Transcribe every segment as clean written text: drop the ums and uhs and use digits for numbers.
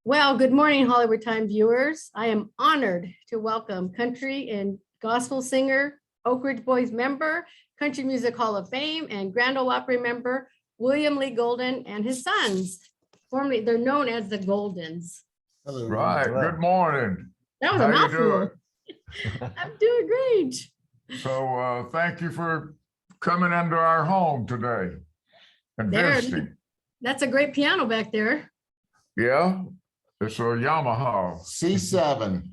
Well, good morning, Hollywood Time viewers. I am honored to welcome country and gospel singer, Oak Ridge Boys member, Country Music Hall of Fame, and Grand Ole Opry member, William Lee Golden, and his sons. Formerly, they're known as the Goldens. Hello. Right. Good morning. That was How a you mouthful. I'm doing great. So thank you for coming into our home today and There, visiting. that's a great piano back there. Yeah, it's a Yamaha. C7.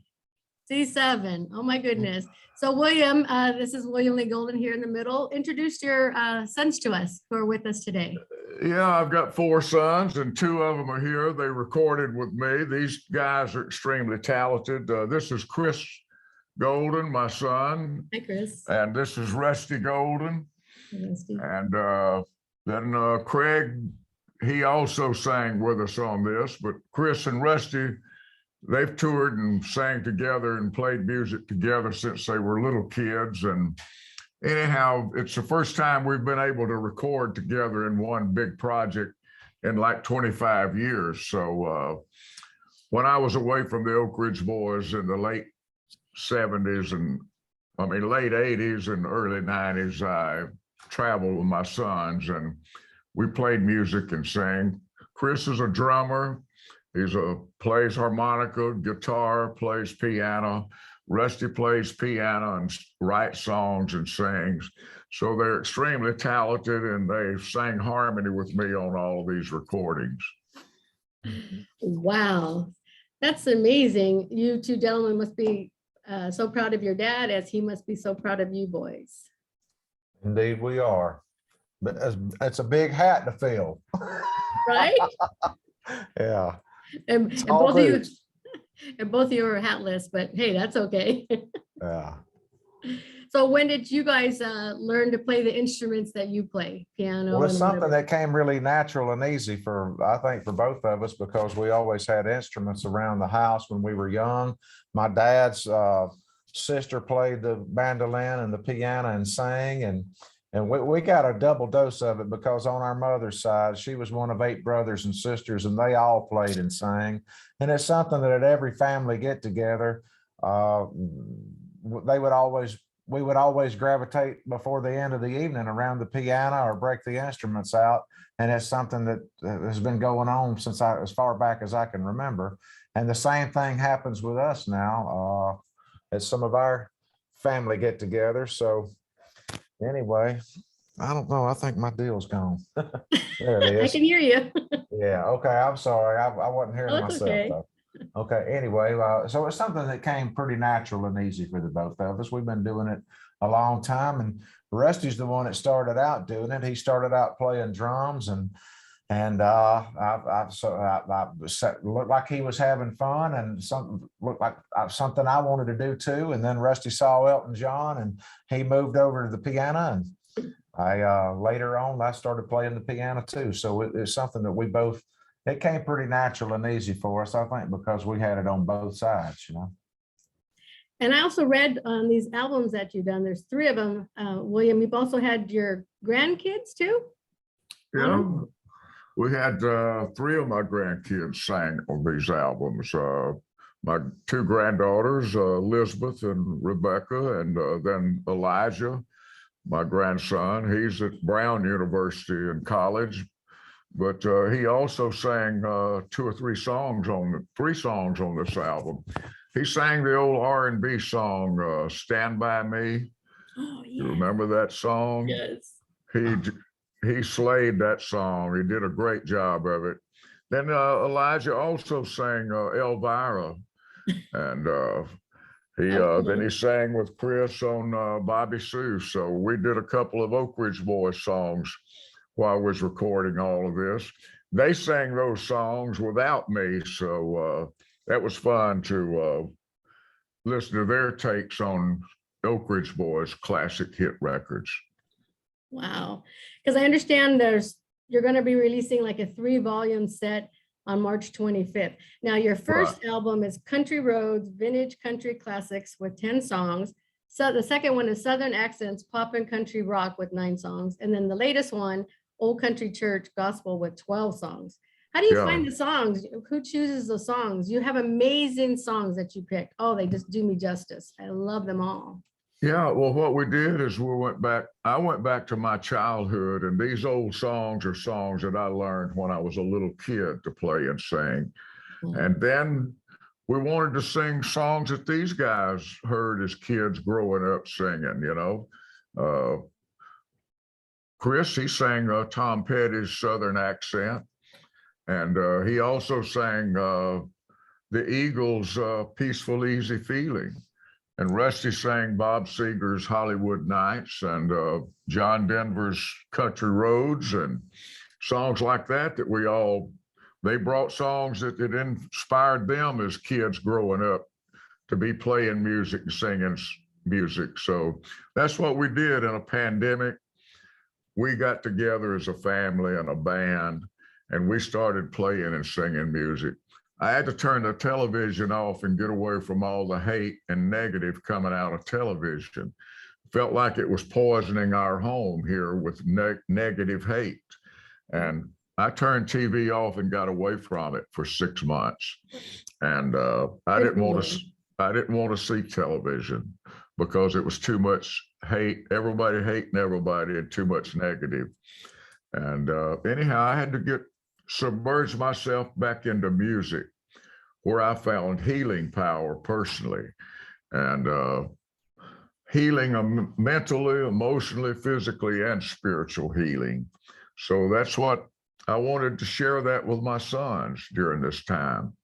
C7. Oh my goodness. So William, this is William Lee Golden here in the middle. Introduce your sons to us who are with us today. Yeah, I've got 4 sons and 2 of them are here. They recorded with me. These guys are extremely talented. This is Chris Golden, my son. Hi, Chris. And this is Rusty Golden. Rusty. And then Craig, he also sang with us on this, but Chris and Rusty, they've toured and sang together and played music together since they were little kids. And anyhow, it's the first time we've been able to record together in one big project in like 25 years. So when I was away from the Oak Ridge Boys in the late 70s and late 80s and early 90s, I traveled with my sons and we played music and sang. Chris is a drummer. He's plays harmonica, guitar, plays piano. Rusty plays piano and writes songs and sings. So they're extremely talented and they sang harmony with me on all of these recordings. Wow, that's amazing. You two gentlemen must be so proud of your dad as he must be so proud of you boys. Indeed, we are. But it's a big hat to fill. Right? Yeah. And All both of you, boots. and both of you are hatless, but hey, that's okay. Yeah. So when did you guys learn to play the instruments that you play, piano? Well, it's and something whatever? that came really natural and easy I think, for both of us, because we always had instruments around the house when we were young. My dad's sister played the mandolin and the piano and sang, and we got a double dose of it because on our mother's side, she was one of 8 brothers and sisters, and they all played and sang. And it's something that at every family get together, we would always gravitate before the end of the evening around the piano or break the instruments out. And it's something that has been going on since as far back as I can remember. And the same thing happens with us now at some of our family get together. So anyway, I don't know. I think my deal's gone. There it I is. can hear you. Yeah. Okay. I'm sorry. I wasn't hearing Oh, that's myself okay. though. Okay. Anyway, so it's something that came pretty natural and easy for the both of us. We've been doing it a long time, and Rusty's the one that started out doing it. He started out playing drums, and I looked like he was having fun, and something looked like something I wanted to do too. And then Rusty saw Elton John, and he moved over to the piano, and I later on I started playing the piano too. So it's something that we both. It came pretty natural and easy for us, I think, because we had it on both sides, you know. And I also read on these albums that you've done, there's 3 of them. William, you've also had your grandkids too? Yeah, we had 3 of my grandkids sang on these albums. My 2 granddaughters, Elizabeth and Rebecca, and then Elijah, my grandson. He's at Brown University in college, but he also sang 2 or 3 songs on 3 songs on this album. He sang the old R&B song, Stand By Me. Oh, yeah. You remember that song? Yes. He slayed that song. He did a great job of it. Then Elijah also sang Elvira, and then he sang with Chris on Bobby Sue. So we did a couple of Oak Ridge Boys songs while I was recording all of this. They sang those songs without me, so that was fun to listen to their takes on Oak Ridge Boys classic hit records. Wow. Because I understand you're going to be releasing like a 3-volume set on March 25th. Now, your first album is Country Roads, Vintage Country Classics with 10 songs. So the second one is Southern Accents, Pop and Country Rock with 9 songs. And then the latest one, Old Country Church Gospel with 12 songs. How do you Yeah. find the songs? Who chooses the songs? You have amazing songs that you pick. Oh, they just do me justice. I love them all. Yeah, well, what we did is I went back to my childhood, and these old songs are songs that I learned when I was a little kid to play and sing. And then we wanted to sing songs that these guys heard as kids growing up singing, you know. Chris, he sang Tom Petty's Southern Accent, and he also sang the Eagles' Peaceful, Easy Feeling. And Rusty sang Bob Seger's Hollywood Nights and John Denver's Country Roads and songs like that they brought songs that inspired them as kids growing up to be playing music and singing music. So that's what we did in a pandemic. We got together as a family and a band, and we started playing and singing music. I had to turn the television off and get away from all the hate and negative coming out of television. Felt like it was poisoning our home here with negative hate. And I turned TV off and got away from it for 6 months. And I didn't want to see television because it was too much hate, everybody hating everybody, and too much negative. And anyhow, I had to submerge myself back into music, where I found healing power personally, and healing mentally, emotionally, physically, and spiritual healing. So that's what I wanted to share that with my sons during this time.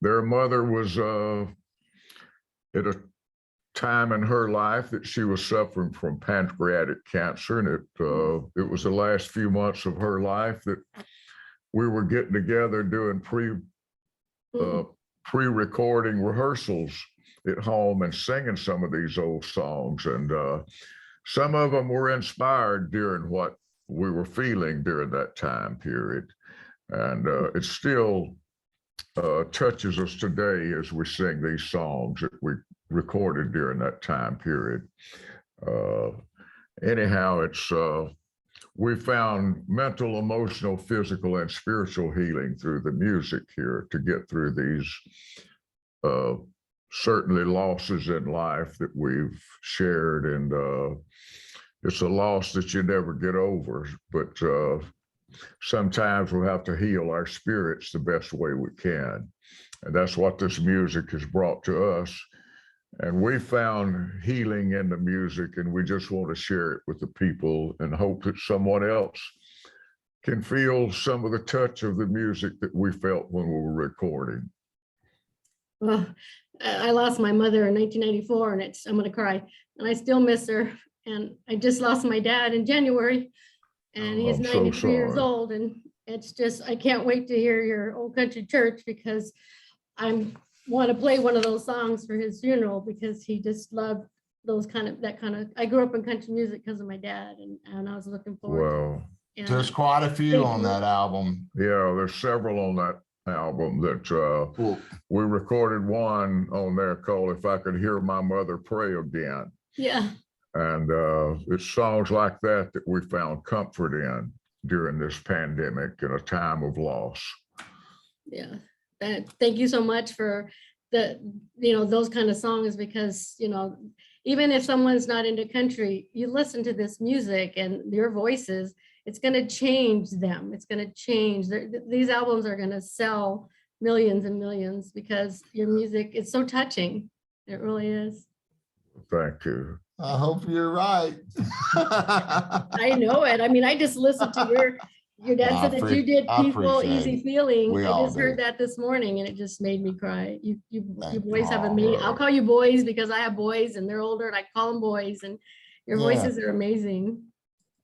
Their mother was at a time in her life that she was suffering from pancreatic cancer, and it was the last few months of her life that we were getting together doing pre-recording rehearsals at home and singing some of these old songs. And some of them were inspired during what we were feeling during that time period. And it still touches us today as we sing these songs that we recorded during that time period. Anyhow, we found mental, emotional, physical, and spiritual healing through the music here to get through these certainly losses in life that we've shared. And it's a loss that you never get over, but sometimes we'll have to heal our spirits the best way we can. And that's what this music has brought to us. And we found healing in the music, and we just want to share it with the people and hope that someone else can feel some of the touch of the music that we felt when we were recording. Well, I lost my mother in 1994, and I'm going to cry, and I still miss her. And I just lost my dad in January, and he's I'm so 93 years sorry. old. And it's just, I can't wait to hear your Old Country Church, because I want to play one of those songs for his funeral, because he just loved I grew up in country music because of my dad, and I was looking forward Well, to it. There's quite a few on that album. yeah, there's several on that album that we recorded one on there called If I Could Hear My Mother Pray Again. Yeah. And it's songs like that that we found comfort in during this pandemic in a time of loss. Yeah. Thank you so much for those kind of songs, because, even if someone's not into country, you listen to this music and your voices, it's going to change them. It's going to change. These albums are going to sell millions and millions because your music is so touching. It really is. Thank you. I hope you're right. I know it. I mean, I just listened to your dad said that you did Peaceful, Easy Feeling. I just heard that this morning, and it just made me cry. You boys have amazing. I'll call you boys because I have boys and they're older, and I call them boys, and your voices are amazing.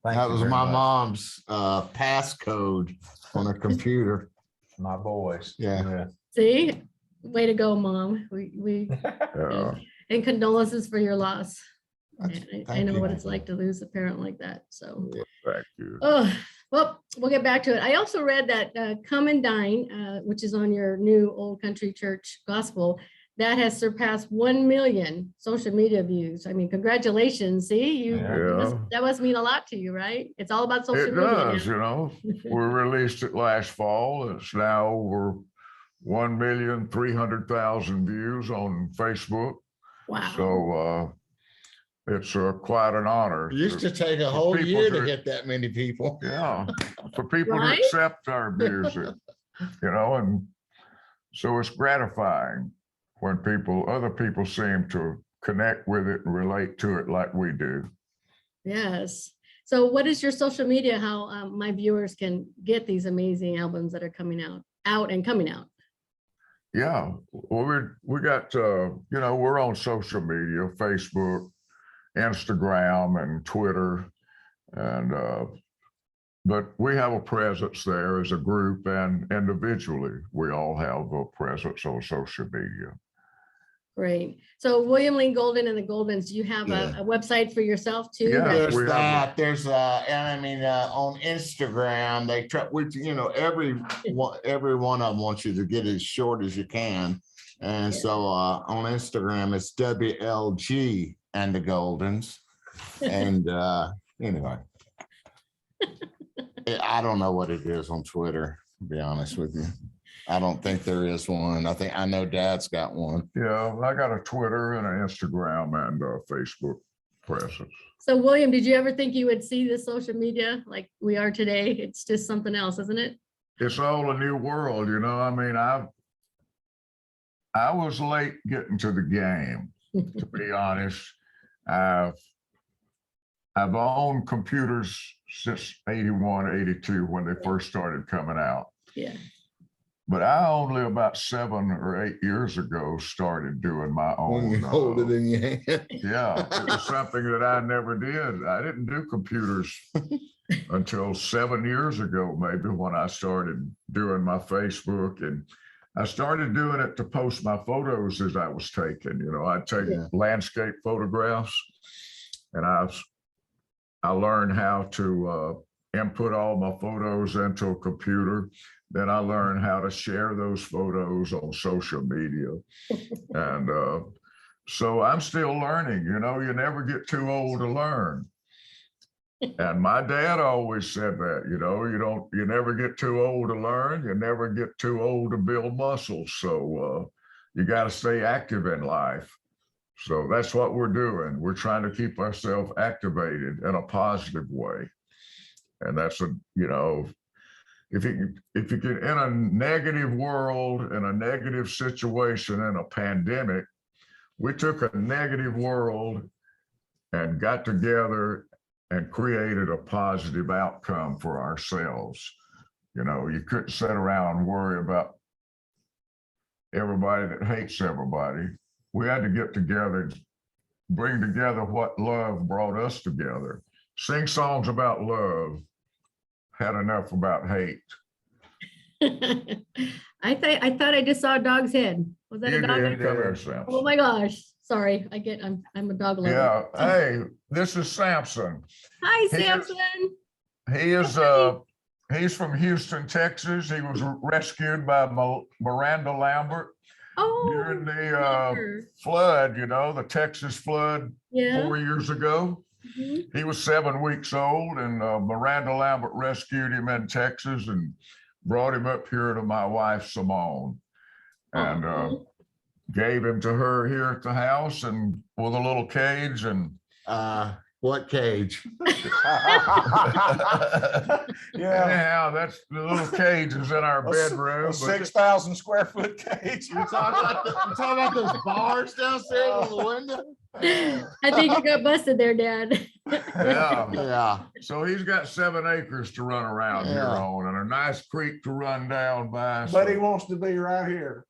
That was my mom's passcode on her computer. My boys. Yeah. See, way to go, Mom. We and condolences for your loss. I know what it's like to lose a parent like that. So thank you. Oh, well, we'll get back to it. I also read that Come and Dine, which is on your new Old Country Church Gospel, that has surpassed 1 million social media views. I mean, congratulations. See, Yeah. that must mean a lot to you, right? It's all about social It media does, now. you know. We released it last fall. It's now over 1,300,000 views on Facebook. Wow. So it's quite an honor. It used to take a for whole people year to to- get that many people. Yeah, for people Right? to accept our music, you know, and so it's gratifying when other people seem to connect with it and relate to it like we do. Yes. So what is your social media, how my viewers can get these amazing albums that are coming out and coming out? Yeah, well, we got, you know, we're on social media, Facebook, Instagram, and Twitter, and but we have a presence there as a group and individually. We all have a presence on social media. Great. So William Lea Golden and the Goldens, do you have Yeah. a website for yourself too? Yeah. that- There's we have that. There's and I mean on Instagram they try. You know, every one of them wants you to get as short as you can, and Yeah. so on Instagram it's WLG and the Goldens, and anyway, I don't know what it is on Twitter. To be honest with you, I don't think there is one. I know Dad's got one. Yeah, I got a Twitter and an Instagram and a Facebook presence. So William, did you ever think you would see the social media like we are today? It's just something else, isn't it? It's all a new world, you know. I mean, I was late getting to the game, to be honest. I've owned computers since 81, 82 when they first started coming out. Yeah. But I only about 7 or 8 years ago started doing my When you own. hold it in your hand. Yeah, it was something that I never did. I didn't do computers until 7 years ago, maybe, when I started doing my Facebook. And I started doing it to post my photos as I was taking. You know, I'd take Yeah. landscape photographs, and I learned how to input all my photos into a computer. Then I learned how to share those photos on social media. And so I'm still learning, you know, you never get too old to learn. And my dad always said that, you know, you never get too old to learn, you never get too old to build muscles. So you got to stay active in life. So that's what we're doing. We're trying to keep ourselves activated in a positive way. And that's you know, if you can, in a negative world, in a negative situation, in a pandemic, we took a negative world and got together and created a positive outcome for ourselves. You know, you couldn't sit around and worry about everybody that hates everybody. We had to get together and bring together what love brought us together. Sing songs about love, had enough about hate. I thought I just saw a dog's head. Was that You a dog? did, come here, Samson. Oh my gosh. Sorry. I'm a dog lover. Yeah, hey, this is Samson. Hi, He is- Samson. He is he's from Houston, Texas. He was rescued by Miranda Lambert Oh, during the sure. flood, you know, the Texas flood Yeah. 4 years ago. Mhm. He was 7 weeks old, and Miranda Lambert rescued him in Texas and brought him up here to my wife, Simone, and Aw. gave him to her here at the house and with a little cage. And What cage? Yeah, anyhow, that's the little cage is in our bedroom. a but- 6,000 square foot cage. You talking about those bars downstairs on the window? I think you got busted there, Dad. Yeah. Yeah. So he's got 7 acres to run around here Yeah. on and a nice creek to run down by. But he so- wants to be right here.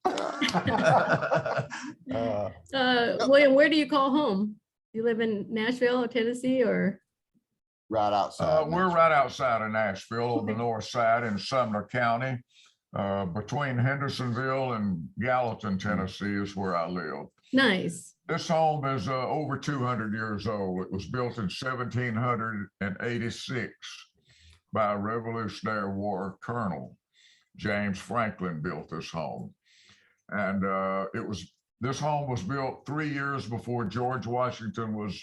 William, where do you call home? You live in Nashville or Tennessee or? Right outside. We're right outside of Nashville on the Okay. north side in Sumner County. Between Hendersonville and Gallatin, Tennessee is where I live. Nice. This home is over 200 years old. It was built in 1786 by a Revolutionary War colonel. James Franklin built this home. And it was This home was built 3 years before George Washington was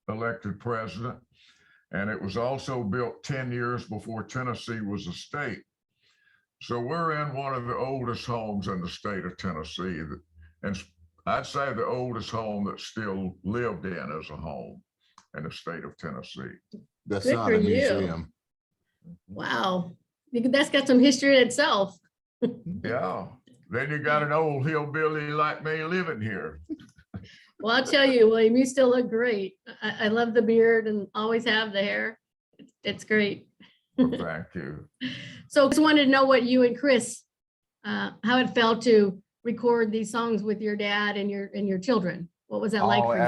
elected president. And it was also built 10 years before Tennessee was a state. So we're in one of the oldest homes in the state of Tennessee. And I'd say the oldest home that's still lived in as a home in the state of Tennessee. That's Good not for a you. museum. Wow. That's got some history in itself. Yeah. Then you got an old hillbilly like me living here. Well, I'll tell you, William, you still look great. I love the beard and always have the hair. It's great. Well, thank you. So just wanted to know what you and Chris, how it felt to record these songs with your dad and your children. What was that like for you?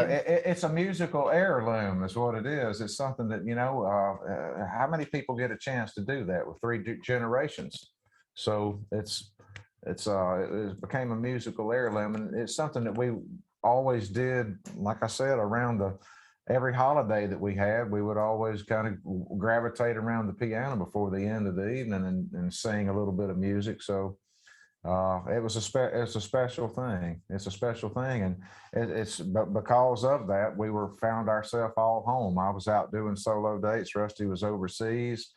It's a musical heirloom is what it is. It's something that, how many people get a chance to do that with three generations? So it became a musical heirloom, and it's something that we always did. Like I said, around every holiday that we had, we would always kind of gravitate around the piano before the end of the evening and sing a little bit of music. So it's a special thing. It's a special thing, and but because of that, we found ourselves all home. I was out doing solo dates. Rusty was overseas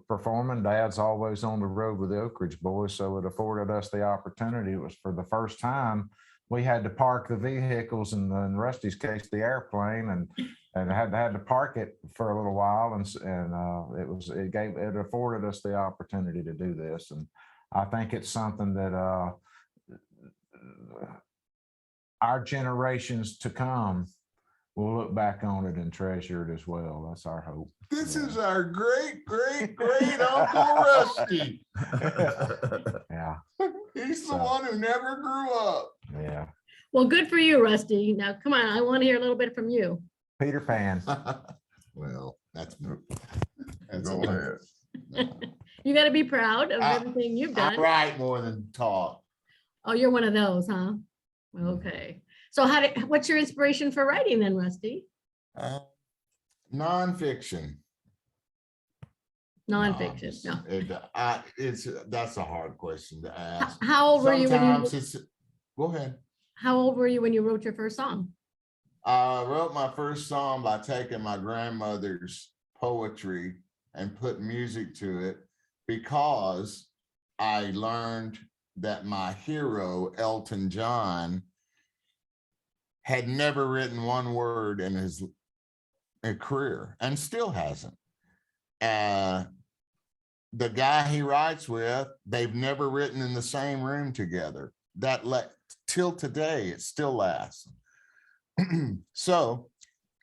performing. Dad's always on the road with the Oak Ridge Boys, so it afforded us the opportunity. It was for the first time we had to park the vehicles, and in Rusty's case, the airplane, and had to park it for a little while, and it afforded us the opportunity to do this. And I think it's something that our generations to come will look back on it and treasure it as well. That's our hope. This is our great, great, great Uncle Rusty. Yeah. He's the one who never grew up. Yeah. Well, good for you, Rusty. Now, come on, I want to hear a little bit from you. Peter Pan. Well, that's Go ahead. You got to be proud of everything you've I done. write more than talk. Oh, you're one of those, huh? Okay. So what's your inspiration for writing then, Rusty? Nonfiction. Nonfiction. No. That's a hard question to ask. How old were you Go ahead. How old were you when you wrote your first song? I wrote my first song by taking my grandmother's poetry and put music to it, because I learned that my hero, Elton John, had never written one word in his career and still hasn't. The guy he writes with, they've never written in the same room together. Till today, it still lasts. So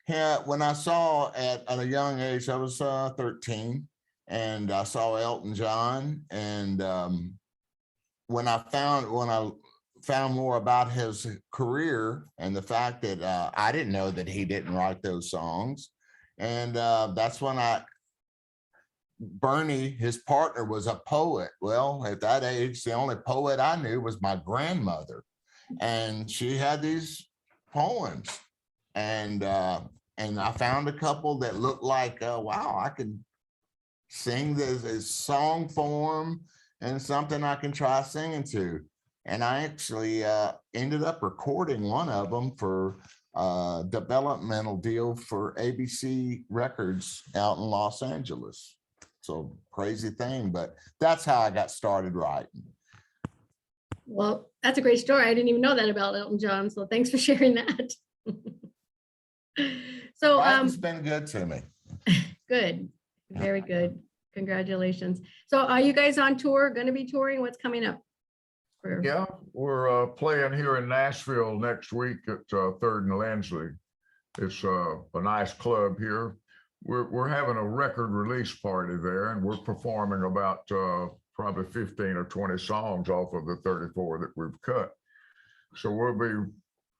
when I saw at a young age, I was 13, and I saw Elton John, and when I found more about his career and the fact that I didn't know that he didn't write those songs, and that's when Bernie, his partner, was a poet. Well, at that age, the only poet I knew was my grandmother, and she had these poems, and I found a couple that looked like, wow, I could sing this song form and something I can try singing to. And I actually ended up recording one of them for a developmental deal for ABC Records out in Los Angeles. So crazy thing, but that's how I got started writing. Well, that's a great story. I didn't even know that about Elton John. So thanks for sharing that. So Writing's been good to me. Good, very good. Congratulations. So are you guys on tour? Going to be touring? What's coming up? Yeah, we're playing here in Nashville next week at 3rd and Lindsley. It's a nice club here. We're having a record release party there, and we're performing about probably 15 or 20 songs off of the 34 that we've cut. So we'll be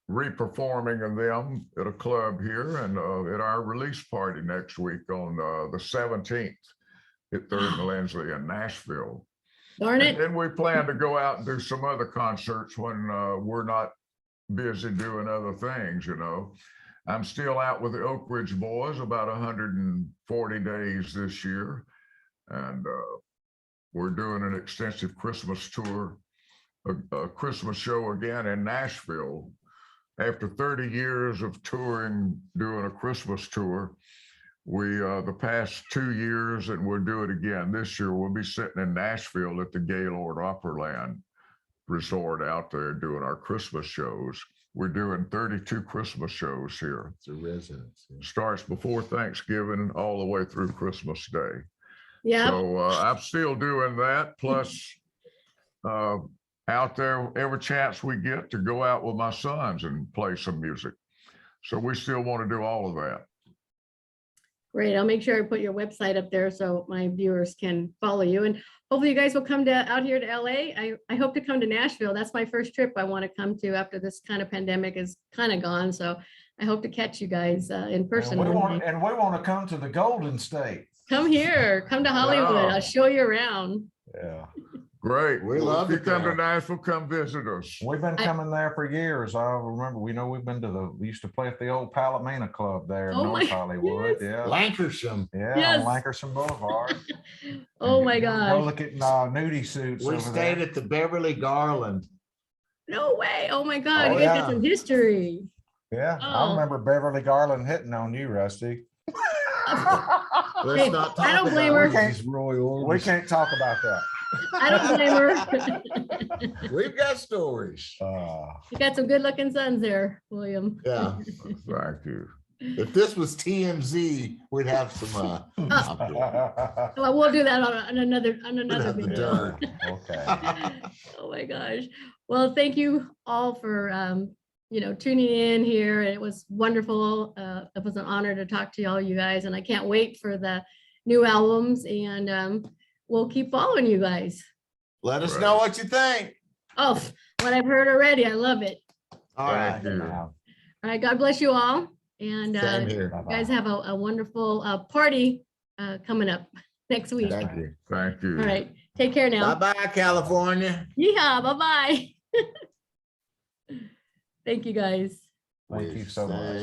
re-performing them at a club here and at our release party next week on the 17th at 3rd and Lindsley in Nashville. Darn it. And then we plan to go out and do some other concerts when we're not busy doing other things, I'm still out with the Oak Ridge Boys about 140 days this year. And we're doing an extensive Christmas tour a Christmas show again in Nashville. After 30 years of touring, doing a Christmas tour, we, the past 2 years, and we'll do it again this year, we'll be sitting in Nashville at the Gaylord Opryland Resort out there doing our Christmas shows. We're doing 32 Christmas shows here. It's a residence. Starts before Thanksgiving all the way through Christmas Day. Yeah, So I'm still doing that. Plus, out there every chance we get to go out with my sons and play some music. So we still want to do all of that. great. I'll make sure I put your website up there so my viewers can follow you. And hopefully you guys will come out here to LA. I hope to come to Nashville. That's my first trip I want to come to after this kind of pandemic is kind of gone. So I hope to catch you guys in person. And we one day. want to come to the Golden State. Come here, come to Hollywood. Wow. I'll show you around. Yeah. Great. We Well, love if you it come to there. Nashville, come visit us. We've been coming there for years. I remember, we've been to we used to play at the old Palomino Club there in Oh my- North Hollywood. yes. Yeah. Lancashire. Yeah, Yes. on Lankerson Boulevard. Oh my Go gosh. look at nudie suits. We over stayed there. at the Beverly Garland. No way. Oh my God. Oh, You guys yeah. got some history. Yeah, Oh. I remember Beverly Garland hitting on you, Rusty. Let's not I don't talk blame about her. these royal. We can't talk about that. I don't blame her. We've got stories. You got some good looking sons there, William. Yeah. Thank you. If this was TMZ, we'd have some, I'm kidding. Well, we'll do that on another We'd have the video. dirt. Okay. Oh my gosh. Well, thank you all for tuning in here. It was wonderful. It was an honor to talk to all you guys, and I can't wait for the new albums, and we'll keep following you guys. Let us know what you think. Oh, what I've heard already, I love it. All right. Thank you. All right, God bless you all, and Same you here. guys have a wonderful party coming up next week. Thank you. Thank you. All right, take care now. Bye-bye, California. Yeehaw, bye-bye. Thank you, guys. Thank you so much.